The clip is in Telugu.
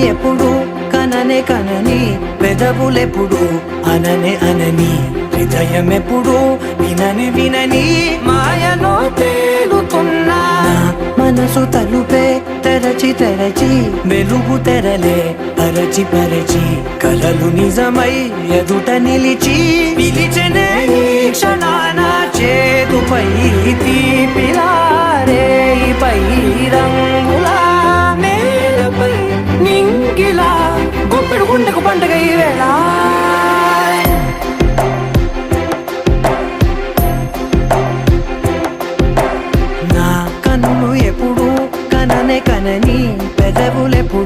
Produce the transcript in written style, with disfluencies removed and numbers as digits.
ఎప్పుడు కననే కనని పెదవులెప్పుడు అననే అనని హృదయం ఎప్పుడు వినని వినని మాయలో తేలుతున్నా మనసు తలుపే తెరచి తెరచి వెలుగు తెరలే పరచి పరచి కలలు నిజమై ఎదుట నిలిచి పిలిచెనే ఈ క్షణాన చేతుపై తీపిలారే పై రంగులా నేలపై నింగిలా గుప్పెడు గుండెకు పండుగ ఈ వేళ